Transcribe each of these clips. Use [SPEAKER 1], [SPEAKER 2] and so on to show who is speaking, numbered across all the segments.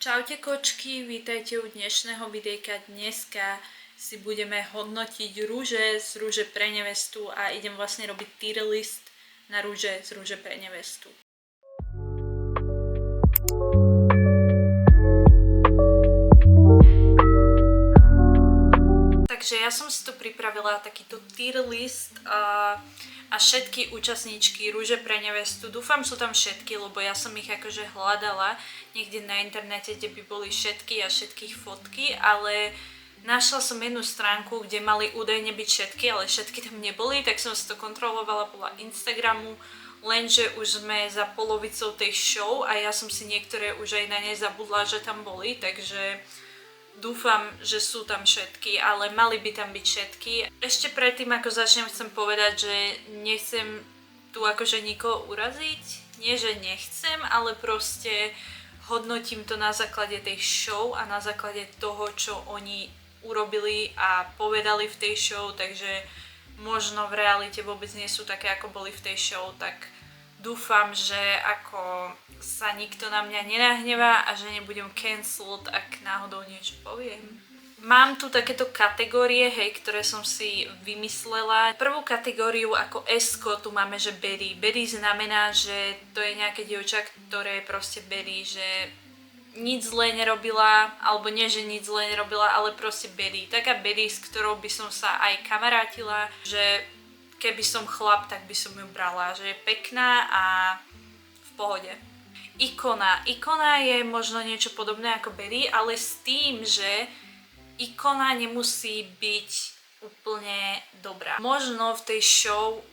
[SPEAKER 1] Čaute kočky, vítajte u dnešného videjka. Dneska si budeme hodnotiť rúže z Rúže pre nevestu a idem vlastne robiť tier list na rúže z Rúže pre nevestu. Takže ja som si tu pripravila takýto tier list a všetky účastníčky Rúže pre nevestu, dúfam sú tam všetky, lebo ja som ich akože hľadala niekde na internete, kde by boli všetky a všetkých fotky, ale našla som jednu stránku, kde mali údajne byť všetky, ale všetky tam neboli, tak som si to kontrolovala podľa Instagramu, lenže už sme za polovicou tej show a ja som si niektoré už aj na ne zabudla, že tam boli, takže dúfam, že sú tam všetky, ale mali by tam byť všetky. Ešte predtým, ako začnem, chcem povedať, že nechcem tu akože nikoho uraziť. Nie, že nechcem, ale proste hodnotím to na základe tej show a na základe toho, čo oni urobili a povedali v tej show, takže možno v realite vôbec nie sú také, ako boli v tej show, tak dúfam, že ako sa nikto na mňa nenahnevá a že nebudem cancelled, ak náhodou niečo poviem. Mám tu takéto kategórie, hej, ktoré som si vymyslela. Prvú kategóriu ako S-ko tu máme, že Betty. Betty znamená, že to je nejaké dievča, ktoré proste Betty, že nič zlé nerobila, alebo nie, že nič zlé nerobila, ale proste Betty. Taká Betty, s ktorou by som sa aj kamarátila, že keby som chlap, tak by som ju brala, že je pekná a v pohode. Ikona. Ikona je možno niečo podobné ako Betty, ale s tým, že ikona nemusí byť úplne dobrá. Možno v tej show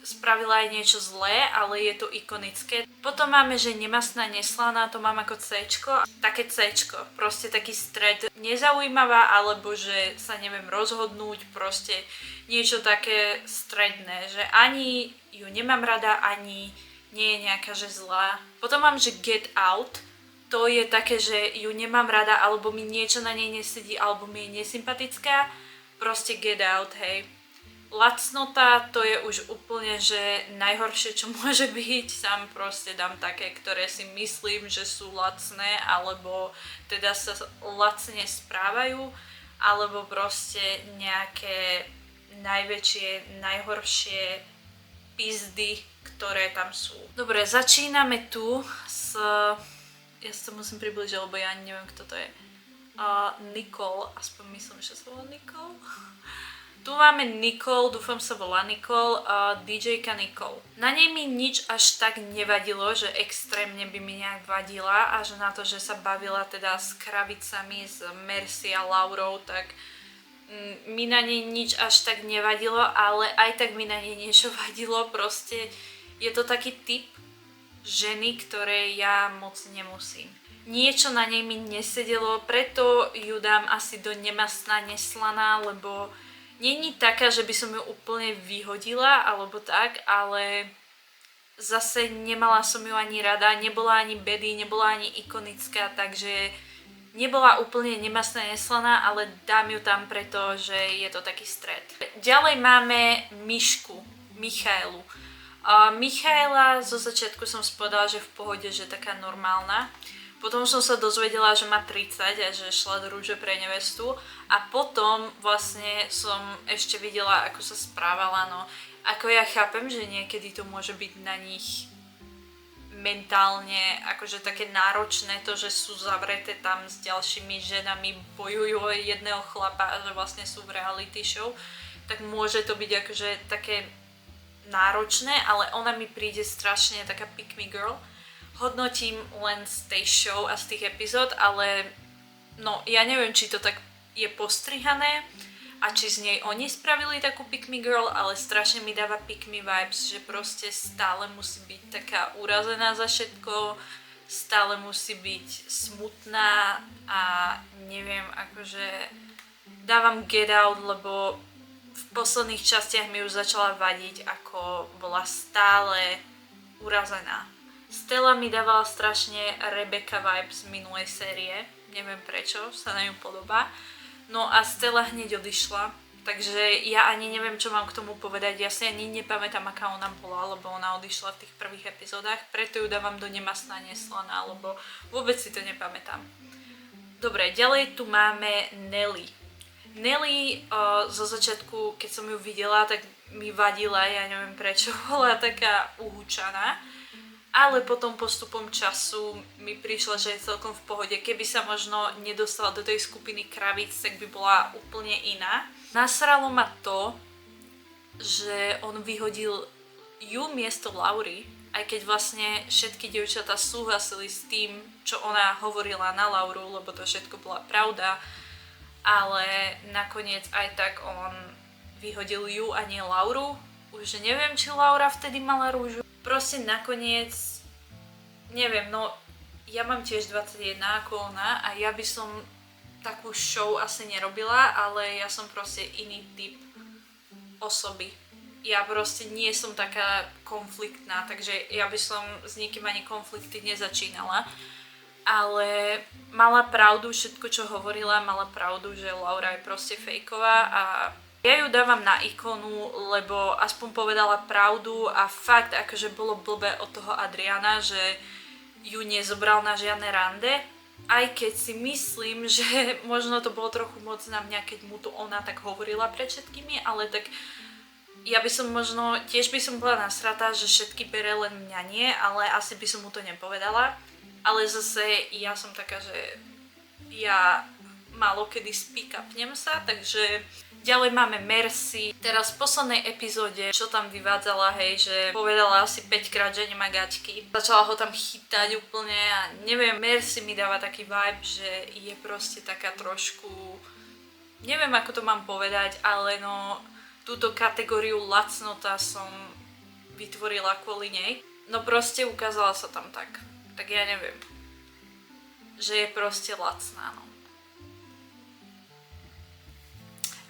[SPEAKER 1] spravila aj niečo zlé, ale je to ikonické. Potom máme, že nemastná, neslaná, to mám ako C-čko. Také C-čko, proste taký stred. Nezaujímavá, alebo že sa neviem rozhodnúť, proste niečo také stredné, že ani ju nemám rada, ani nie je nejaká, že zlá. Potom mám, že Get Out. To je také, že ju nemám rada, alebo mi niečo na nej nesedí, alebo mi je nesympatická. Proste Get Out, hej. Lacnota, to je už úplne, že najhoršie, čo môže byť. Tam proste dám také, ktoré si myslím, že sú lacné, alebo teda sa lacne správajú, alebo proste nejaké najväčšie, najhoršie pizdy, ktoré tam sú. Dobre, začíname tu s... Ja si to musím približiť, lebo ja ani neviem, kto to je. Nicole, aspoň myslím, že sa volá Nicole. Tu máme Nicole, dúfam sa volá Nicole, DJ-ka Nicole. Na nej mi nič až tak nevadilo, že extrémne by mi nejak vadila a že na to, že sa bavila teda s kravicami, s Mercy a Laurou, tak mi na nej nič až tak nevadilo, ale aj tak mi na nej niečo vadilo, proste je to taký typ ženy, ktoré ja moc nemusím. Niečo na nej mi nesedelo, preto ju dám asi do nemastná, neslaná, lebo není taká, že by som ju úplne vyhodila, alebo tak, ale zase nemala som ju ani rada, nebola ani Betty, nebola ani ikonická, takže nebola úplne nemastná, neslaná, ale dám ju tam preto, že je to taký stred. Ďalej máme Mišku, Michaelu. Michaela zo začiatku som si povedala, že v pohode, že taká normálna. Potom som sa dozvedela, že má 30 a že šla do Rúže pre nevestu. A potom vlastne som ešte videla, ako sa správala, no. Ako ja chápem, že niekedy to môže byť na nich mentálne akože také náročné, to, že sú zavreté tam s ďalšími ženami, bojujú o jedného chlapa a že vlastne sú v reality show, tak môže to byť akože také náročné, ale ona mi príde strašne taká pick me girl. Hodnotím len z tej show a z tých epizód, ale no ja neviem, či to tak je postrihané a či z nej oni spravili takú pick me girl, ale strašne mi dáva pick me vibes, že proste stále musí byť taká urazená za všetko, stále musí byť smutná a neviem, akože dávam Get Out, lebo v posledných častiach mi už začala vadiť, ako bola stále urazená. Stella mi dávala strašne Rebecca vibes z minulej série, neviem prečo, sa na ňu podobá. No a Stella hneď odišla, takže ja ani neviem, čo mám k tomu povedať, ja si ani nepamätám, aká ona bola, lebo ona odišla v tých prvých epizódach, preto ju dávam do nemastná, neslaná, lebo vôbec si to nepamätám. Dobre, ďalej tu máme Nelly. Nelly zo začiatku, keď som ju videla, tak mi vadila, ja neviem prečo, bola taká uhúčaná. Ale potom postupom času mi prišlo, že je celkom v pohode. Keby sa možno nedostala do tej skupiny kravíc, tak by bola úplne iná. Nasralo ma to, že on vyhodil ju miesto Laury, aj keď vlastne všetky dievčatá súhlasili s tým, čo ona hovorila na Lauru, lebo to všetko bola pravda, ale nakoniec aj tak on vyhodil ju a nie Lauru. Už neviem, či Laura vtedy mala rúžu. Proste nakoniec, neviem, no ja mám tiež 21 ako ona a ja by som takú show asi nerobila, ale ja som proste iný typ osoby. Ja proste nie som taká konfliktná, takže ja by som s nikým ani konflikty nezačínala. Ale mala pravdu všetko, čo hovorila, mala pravdu, že Laura je proste fejková a ja ju dávam na ikonu, lebo aspoň povedala pravdu a fakt akože bolo blbé od toho Adriana, že ju nezobral na žiadne rande. Aj keď si myslím, že možno to bolo trochu moc na mňa, keď mu to ona tak hovorila pred všetkými, ale tak ja by som možno, tiež by som bola nasratá, že všetky bere, len mňa nie, ale asi by som mu to nepovedala. Ale zase ja som taká, že ja málo kedy speak-upnem sa, takže ďalej máme Mercy. Teraz v poslednej epizóde, čo tam vyvádzala, hej, že povedala asi 5 krát, že nemá gaťky. Začala ho tam chytať úplne a neviem, Mercy mi dáva taký vibe, že je proste taká trošku, neviem ako to mám povedať, ale no túto kategóriu lacnota som vytvorila kvôli nej. No proste ukázala sa tam tak ja neviem, že je proste lacná, no.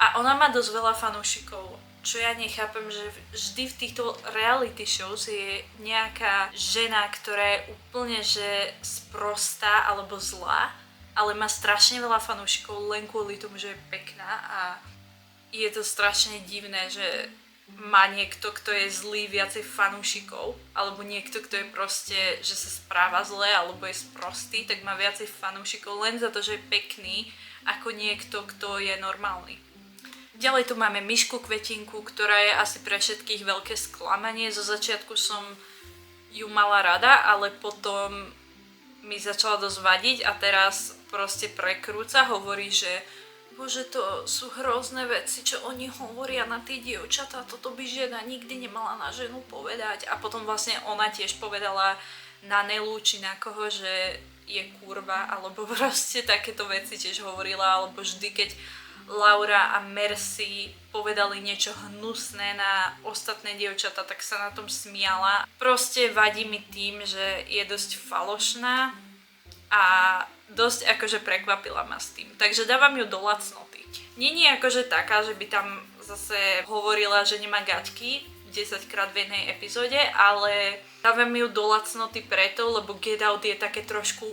[SPEAKER 1] A ona má dosť veľa fanúšikov, čo ja nechápem, že vždy v týchto reality shows je nejaká žena, ktorá je úplne že sprostá alebo zlá, ale má strašne veľa fanúšikov len kvôli tomu, že je pekná a je to strašne divné, že má niekto, kto je zlý, viacej fanúšikov, alebo niekto, kto je proste, že sa správa zle, alebo je sprostý, tak má viacej fanúšikov len za to, že je pekný, ako niekto, kto je normálny. Ďalej tu máme Mišku Kvetinku, ktorá je asi pre všetkých veľké sklamanie. Zo začiatku som ju mala rada, ale potom mi začala dosť vadiť a teraz proste prekrúca, hovorí, že bože, to sú hrozné veci, čo oni hovoria na tie dievčatá, toto by žena nikdy nemala na ženu povedať. A potom vlastne ona tiež povedala na Nelu, či na koho, že je kurva, alebo proste takéto veci tiež hovorila, alebo vždy, keď Laura a Mercy povedali niečo hnusné na ostatné dievčatá, tak sa na tom smiala. Proste vadí mi tým, že je dosť falošná a dosť akože prekvapila ma s tým. Takže dávam ju do lacnoty. Nie akože taká, že by tam zase hovorila, že nemá gaťky 10 krát v jednej epizóde, ale dávam ju do lacnoty preto, lebo Get Out je také trošku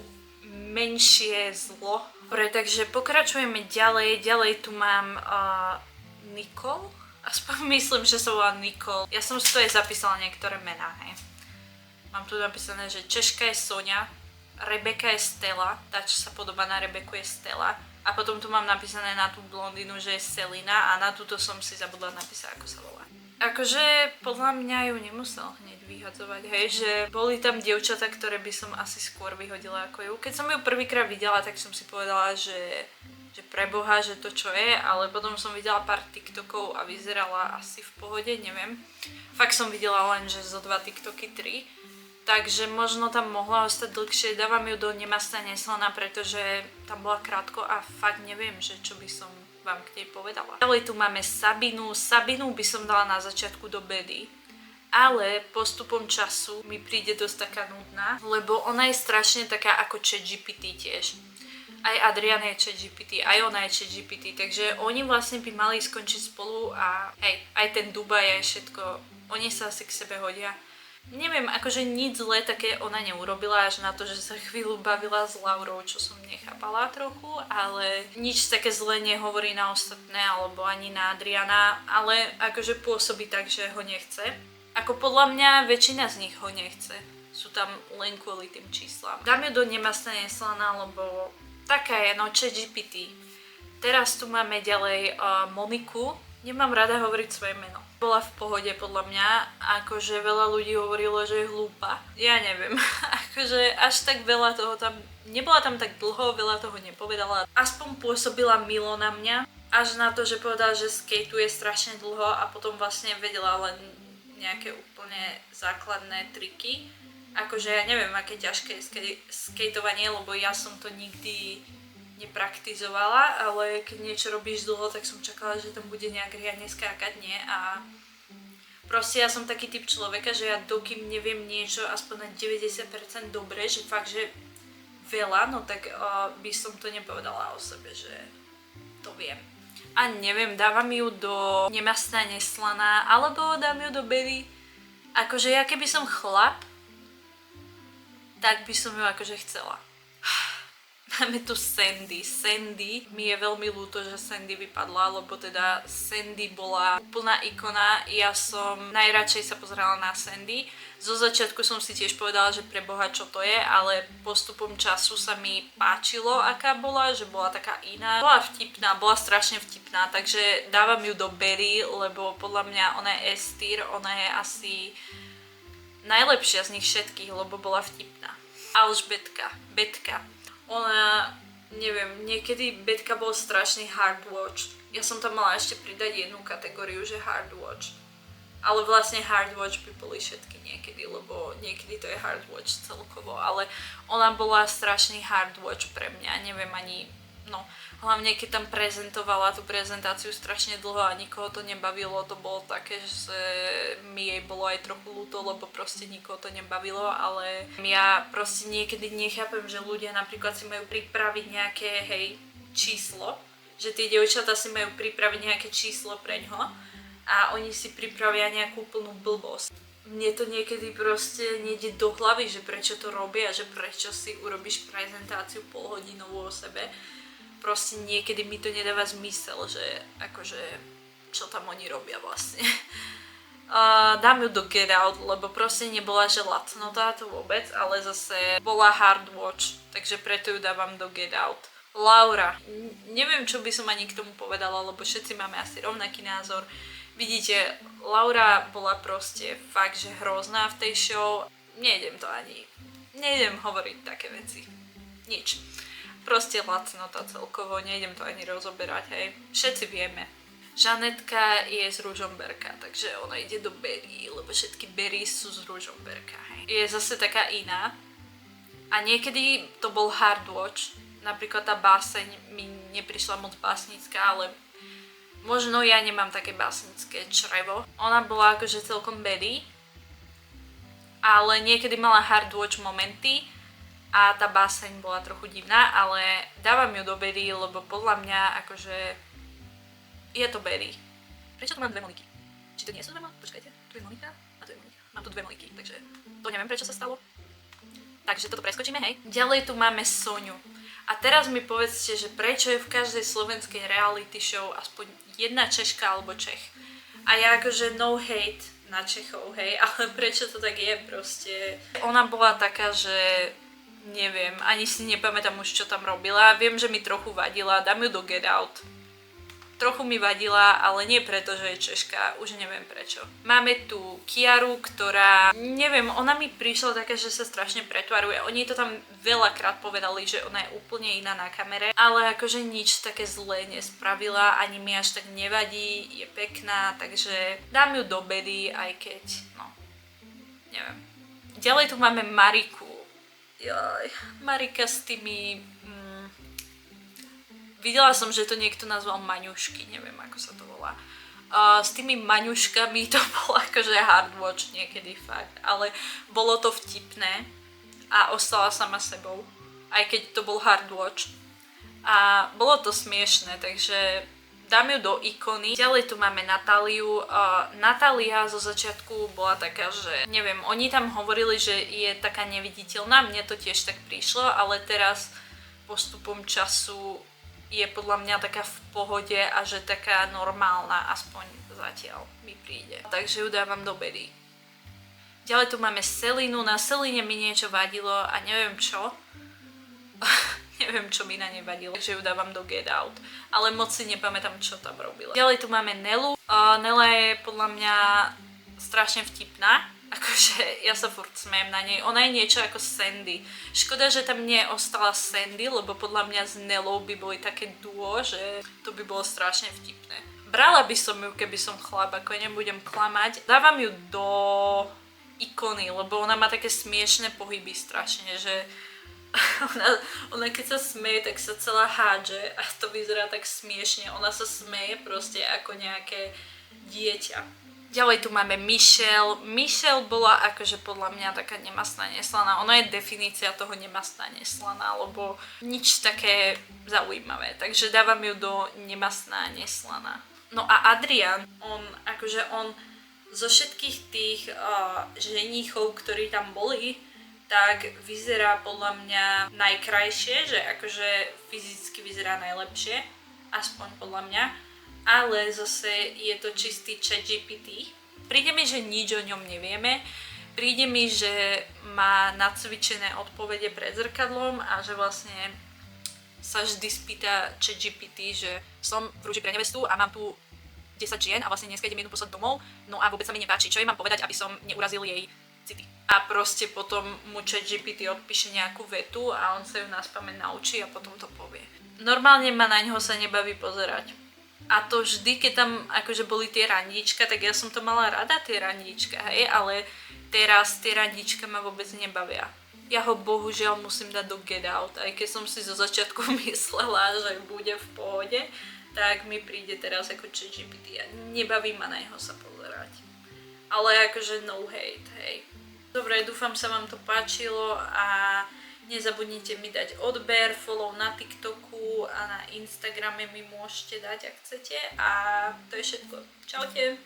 [SPEAKER 1] menšie zlo. Dobre, takže pokračujeme ďalej. Ďalej tu mám Nicole. Aspoň myslím, že sa volá Nicole. Ja som si to aj zapísala niektoré mená, hej. Mám tu napísané, že Češka je Sonia, Rebeka je Stella, tá čo sa podobá na Rebeku je Stella. A potom tu mám napísané na tú blondínu, že je Selina a na túto som si zabudla napísať, ako sa volá. Akože podľa mňa ju nemusel hneď vyhadzovať, hej, že boli tam dievčatá, ktoré by som asi skôr vyhodila ako ju. Keď som ju prvýkrát videla, tak som si povedala, že preboha, že to čo je, ale potom som videla pár TikTokov a vyzerala asi v pohode, neviem. Fakt som videla len, že zo 2 TikToky 3. Takže možno tam mohla ostať dlhšie, dávam ju do Nemasta neslaná, pretože tam bola krátko a fakt neviem, že čo by som vám k nej povedala. Ďalej tu máme Sabinu. Sabinu by som dala na začiatku do Bedy, ale postupom času mi príde dosť taká nudná, lebo ona je strašne taká ako ChatGPT tiež. Aj Adrian je ChatGPT, aj ona je ChatGPT, takže oni vlastne by mali skončiť spolu a hej, aj ten Dubaj, aj všetko, oni sa asi k sebe hodia. Neviem, akože nič zlé také ona neurobila, až na to, že sa chvíľu bavila s Laurou, čo som nechápala trochu, ale nič také zlé nehovorí na ostatné, alebo ani na Adriana, ale akože pôsobí tak, že ho nechce. Ako podľa mňa väčšina z nich ho nechce, sú tam len kvôli tým číslam. Dám ju do Nemasta neslaná, lebo taká je, no ChatGPT. Teraz tu máme ďalej Moniku. Nemám rada hovoriť svoje meno. Bola v pohode podľa mňa, akože veľa ľudí hovorilo, že je hlúpa. Ja neviem, akože až tak veľa toho tam, nebola tam tak dlho, veľa toho nepovedala. Aspoň pôsobila milo na mňa, až na to, že povedala, že skateuje strašne dlho a potom vlastne vedela len nejaké úplne základné triky. Akože ja neviem, aké ťažké je skateovanie, lebo ja som to nikdy nepraktizovala, ale keď niečo robíš dlho, tak som čakala, že tam bude nejak riadne skákať, nie? A proste ja som taký typ človeka, že ja dokým neviem niečo aspoň na 90% dobre, že fakt, že veľa, no tak by som to nepovedala o sebe, že to viem. A neviem, dávam ju do nemastná neslaná, alebo dám ju do berry. Akože ja keby som chlap, tak by som ju akože chcela. Máme tu Sandy. Sandy, mi je veľmi ľúto, že Sandy vypadla, lebo teda Sandy bola úplná ikona. Ja som najradšej sa pozerala na Sandy. Zo začiatku som si tiež povedala, že pre Boha čo to je, ale postupom času sa mi páčilo, aká bola, že bola taká iná. Bola vtipná, bola strašne vtipná, takže dávam ju do berry, lebo podľa mňa ona je S-tier, ona je asi najlepšia z nich všetkých, lebo bola vtipná. Alžbetka, Betka. Ona, neviem, niekedy Betka bol strašný hard watch. Ja som tam mala ešte pridať jednu kategóriu, že hard watch. Ale vlastne hard watch by boli všetky niekedy, lebo niekedy to je hard watch celkovo. Ale ona bola strašný hard watch pre mňa, neviem ani, no, hlavne keď tam prezentovala tú prezentáciu strašne dlho a nikoho to nebavilo, to bolo také, že mi jej bolo aj trochu ľúto, lebo proste nikoho to nebavilo, ale ja proste niekedy nechápem, že ľudia napríklad si majú pripraviť nejaké, hej, číslo, že tie dievčatá si majú pripraviť nejaké číslo preňho a oni si pripravia nejakú plnú blbosť. Mne to niekedy proste nejde do hlavy, že prečo to robia, že prečo si urobíš prezentáciu polhodinovú o sebe. Proste niekedy mi to nedáva zmysel, že akože čo tam oni robia vlastne. Dám ju do Get Out, lebo proste nebola že lacnotá to vôbec, ale zase bola hard watch, takže preto ju dávam do Get Out. Laura, neviem čo by som ani k tomu povedala, lebo všetci máme asi rovnaký názor. Vidíte, Laura bola proste fakt, že hrozná v tej show. Nejdem hovoriť také veci. Nič. Proste lacnota celkovo, nejdem to ani rozoberať, hej. Všetci vieme. Žanetka je z Ružomberka, takže ona ide do berry, lebo všetky berry sú z Ružomberka, hej. Je zase taká iná. A niekedy to bol hard watch. Napríklad tá báseň mi neprišla moc básnická, ale možno ja nemám také básnické črevo. Ona bola akože celkom berry, ale niekedy mala hard watch momenty, a tá báseň bola trochu divná, ale dávam ju do berry, lebo podľa mňa akože je to berry. Prečo tu mám dve Moniky? Či to nie sú dve Moniky? Počkajte, tu je Monika a tu je Monika. Mám tu dve Moniky, takže to neviem prečo sa stalo. Takže toto preskočíme, hej. Ďalej tu máme Soňu. A teraz mi povedzte, že prečo je v každej slovenskej reality show aspoň jedna Češka alebo Čech. A ja akože no hate na Čechov, hej, ale prečo to tak je proste. Ona bola taká, že neviem, ani si nepamätám už, čo tam robila. Viem, že mi trochu vadila, dám ju do Get Out. Trochu mi vadila, ale nie preto, že je Češka, už neviem prečo. Máme tu Kiaru, ktorá, neviem, ona mi prišla taká, že sa strašne pretvaruje. Oni to tam veľakrát povedali, že ona je úplne iná na kamere, ale akože nič také zlé nespravila, ani mi až tak nevadí, je pekná, takže dám ju do berry, aj keď, no, neviem. Ďalej tu máme Mariku. Jaj, Marika s tými... Videla som, že to niekto nazval maňušky, neviem ako sa to volá. S tými maňuškami to bolo akože hard watch niekedy fakt, ale bolo to vtipné a ostala sama sebou, aj keď to bol hard watch. A bolo to smiešné, takže dám ju do ikony. Ďalej tu máme Natáliu. Natália zo začiatku bola taká, že neviem, oni tam hovorili, že je taká neviditeľná, mne to tiež tak prišlo, ale teraz postupom času je podľa mňa taká v pohode a že taká normálna, aspoň zatiaľ mi príde. Takže ju dávam do berry. Ďalej tu máme Selinu. Na Seline mi niečo vadilo a neviem čo. Neviem, čo mi na nej vadilo, takže ju dávam do Get Out. Ale moc si nepamätám, čo tam robila. Ďalej tu máme Nelu. Nela je podľa mňa strašne vtipná. Akože ja sa furt smejem na nej. Ona je niečo ako Sandy. Škoda, že tam neostala Sandy, lebo podľa mňa s Nelou by boli také duo, že to by bolo strašne vtipné. Brala by som ju, keby som chlap, ako nebudem klamať. Dávam ju do ikony, lebo ona má také smiešné pohyby strašne, že ona keď sa smeje, tak sa celá hádže a to vyzerá tak smiešne. Ona sa smeje proste ako nejaké dieťa. Ďalej tu máme Michelle. Michelle bola akože podľa mňa taká nemastná, neslaná. Ona je definícia toho nemastná, neslaná, lebo nič také zaujímavé. Takže dávam ju do nemastná, neslaná. No a Adrian, on zo všetkých tých ženíchov, ktorí tam boli, tak vyzerá podľa mňa najkrajšie, že akože fyzicky vyzerá najlepšie, aspoň podľa mňa, ale zase je to čistý ChatGPT. Príde mi, že nič o ňom nevieme, príde mi, že má nacvičené odpovede pred zrkadlom a že vlastne sa vždy spýta ChatGPT, že som v Rúži pre nevestu a mám tu 10 žien a vlastne dneska idem jednu poslať domov, no a vôbec sa mi nepáči, čo jej mám povedať, aby som neurazil jej city. A proste potom mu ChatGPT odpíše nejakú vetu a on sa ju naspamäť naučí a potom to povie. Normálne ma na ňoho sa nebaví pozerať. A to vždy, keď tam akože boli tie randíčka, tak ja som to mala rada, tie randíčka, hej, ale teraz tie randíčka ma vôbec nebavia. Ja ho bohužiaľ musím dať do Get Out, aj keď som si zo začiatku myslela, že bude v pohode, tak mi príde teraz ako ChatGPT a nebaví ma na neho sa pozerať. Ale akože no hate, hej. Dobre, dúfam sa vám to páčilo a nezabudnite mi dať odber, follow na TikToku a na Instagrame mi môžete dať, ak chcete. A to je všetko. Čaute!